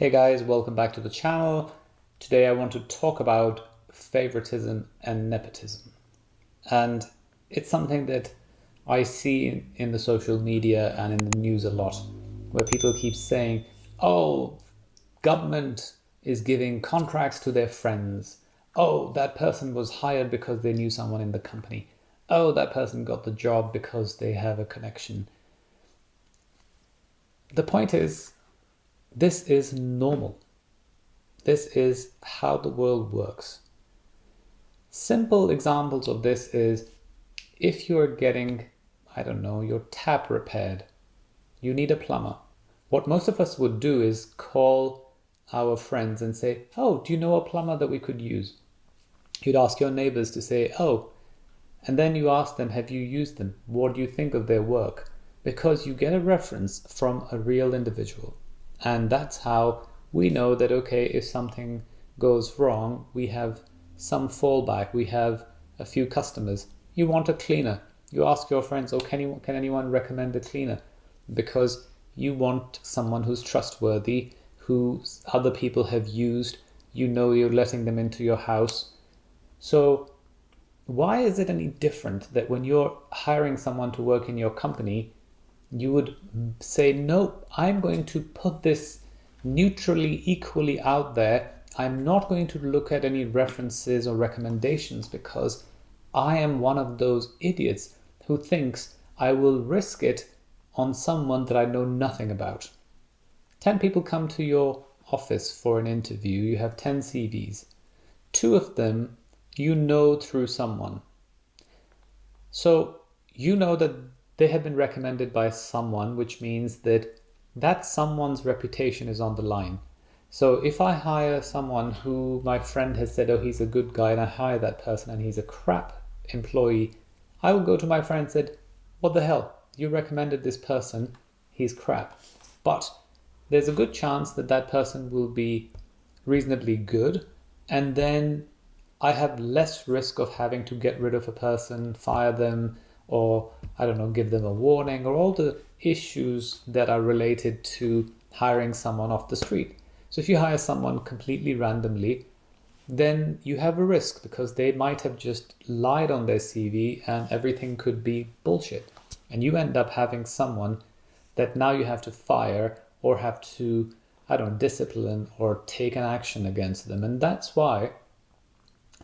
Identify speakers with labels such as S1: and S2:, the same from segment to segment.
S1: Hey guys, welcome back to the channel. Today I want to talk about favoritism and nepotism. And it's something that I see in the social media and in the news a lot, where people keep saying, oh, government is giving contracts to their friends. Oh, that person was hired because they knew someone in the company. Oh, that person got the job because they have a connection. The point is, this is normal. This is how the world works. Simple examples of this is if you're getting, your tap repaired, you need a plumber. What most of us would do is call our friends and say, oh, do you know a plumber that we could use? You'd ask your neighbors to say, oh, and then you ask them, have you used them? What do you think of their work? Because you get a reference from a real individual. And that's how we know that, okay, if something goes wrong, we have some fallback. We have a few customers. You want a cleaner. You ask your friends, oh, can anyone recommend a cleaner? Because you want someone who's trustworthy, who other people have used. You know you're letting them into your house. So why is it any different that when you're hiring someone to work in your company, you would say, no, I'm going to put this neutrally, equally out there. I'm not going to look at any references or recommendations because I am one of those idiots who thinks I will risk it on someone that I know nothing about. 10 people come to your office for an interview. You have 10 CVs. 2 of them you know through someone. So you know that they have been recommended by someone, which means that someone's reputation is on the line. So if I hire someone who my friend has said, oh, he's a good guy, and I hire that person and he's a crap employee, I will go to my friend and said, what the hell? You recommended this person, he's crap. But there's a good chance that that person will be reasonably good, and then I have less risk of having to get rid of a person, fire them, or give them a warning, or all the issues that are related to hiring someone off the street. So if you hire someone completely randomly, then you have a risk because they might have just lied on their CV and everything could be bullshit. And you end up having someone that now you have to fire or have to, discipline or take an action against them. And that's why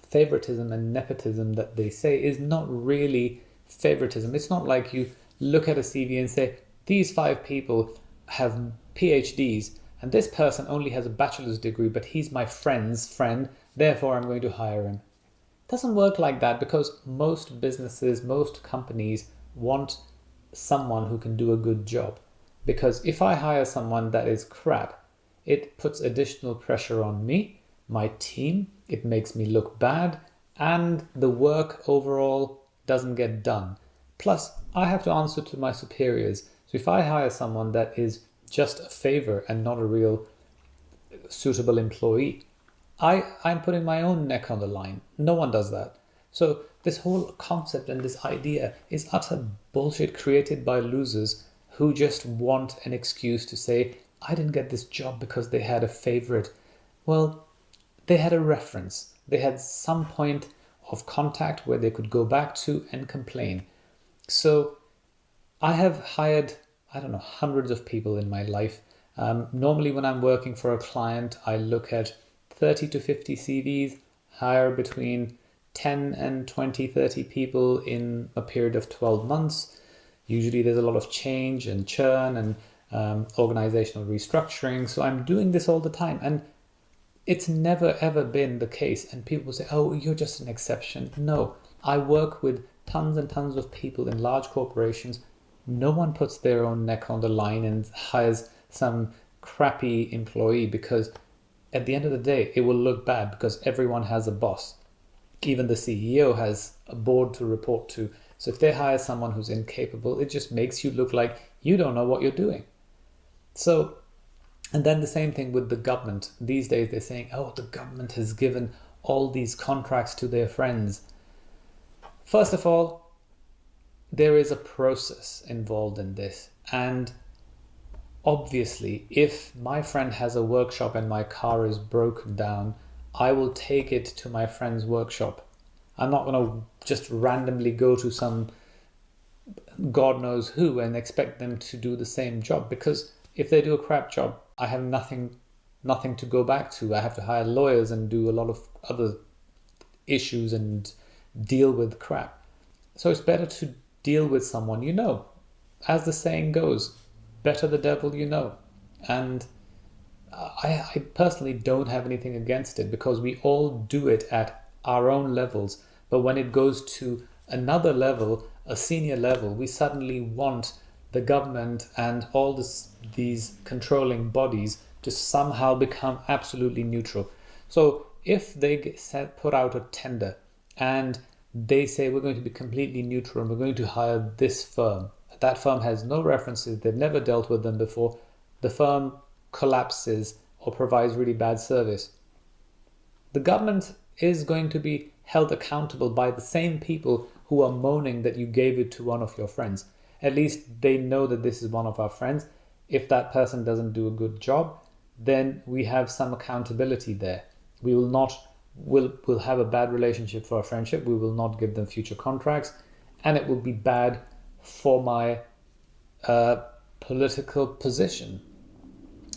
S1: favoritism and nepotism that they say is not really favoritism. It's not like you look at a CV and say, these 5 people have PhDs and this person only has a bachelor's degree, but he's my friend's friend, therefore I'm going to hire him. It doesn't work like that because most businesses, most companies want someone who can do a good job. Because if I hire someone that is crap, it puts additional pressure on me, my team, it makes me look bad, and the work overall doesn't get done. Plus, I have to answer to my superiors. So if I hire someone that is just a favor and not a real suitable employee, I'm putting my own neck on the line. No one does that. So this whole concept and this idea is utter bullshit created by losers who just want an excuse to say, I didn't get this job because they had a favorite. Well, they had a reference. They had some point of contact where they could go back to and complain. So I have hired, hundreds of people in my life. Normally when I'm working for a client, I look at 30 to 50 CVs, hire between 10 and 20, 30 people in a period of 12 months. Usually there's a lot of change and churn and organizational restructuring. So I'm doing this all the time. And it's never ever been the case. And people say, oh, you're just an exception. No, I work with tons and tons of people in large corporations. No one puts their own neck on the line and hires some crappy employee because at the end of the day, it will look bad because everyone has a boss. Even the CEO has a board to report to. So if they hire someone who's incapable, it just makes you look like you don't know what you're doing. So, and then the same thing with the government. These days they're saying, oh, the government has given all these contracts to their friends. First of all, there is a process involved in this. And Obviously, if my friend has a workshop and my car is broken down, I will take it to my friend's workshop. I'm not going to just randomly go to some God knows who and expect them to do the same job, because if they do a crap job, I have nothing to go back to. I have to hire lawyers and do a lot of other issues and deal with crap. So it's better to deal with someone you know. As the saying goes, better the devil you know. And I personally don't have anything against it, because we all do it at our own levels. But when it goes to another level, a senior level, we suddenly want the government and all these controlling bodies to somehow become absolutely neutral. So if they put out a tender and they say we're going to be completely neutral and we're going to hire this firm, that firm has no references, they've never dealt with them before, the firm collapses or provides really bad service, the government is going to be held accountable by the same people who are moaning that you gave it to one of your friends. At least they know that this is one of our friends. If that person doesn't do a good job, then we have some accountability there. We will not, we'll have a bad relationship for our friendship. We will not give them future contracts, and it will be bad for my political position.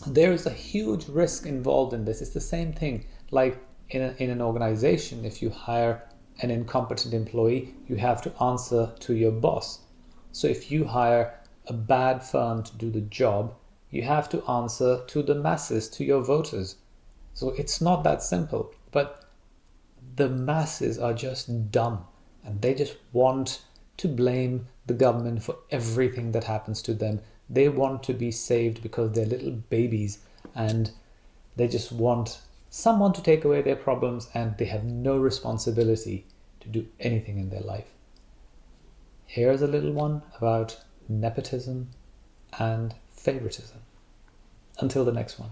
S1: There is a huge risk involved in this. It's the same thing like in an organization. If you hire an incompetent employee, you have to answer to your boss. So if you hire a bad firm to do the job, you have to answer to the masses, to your voters. So it's not that simple. But the masses are just dumb, and they just want to blame the government for everything that happens to them. They want to be saved because they're little babies, and they just want someone to take away their problems, and they have no responsibility to do anything in their life. Here's a little one about nepotism and favoritism. Until the next one.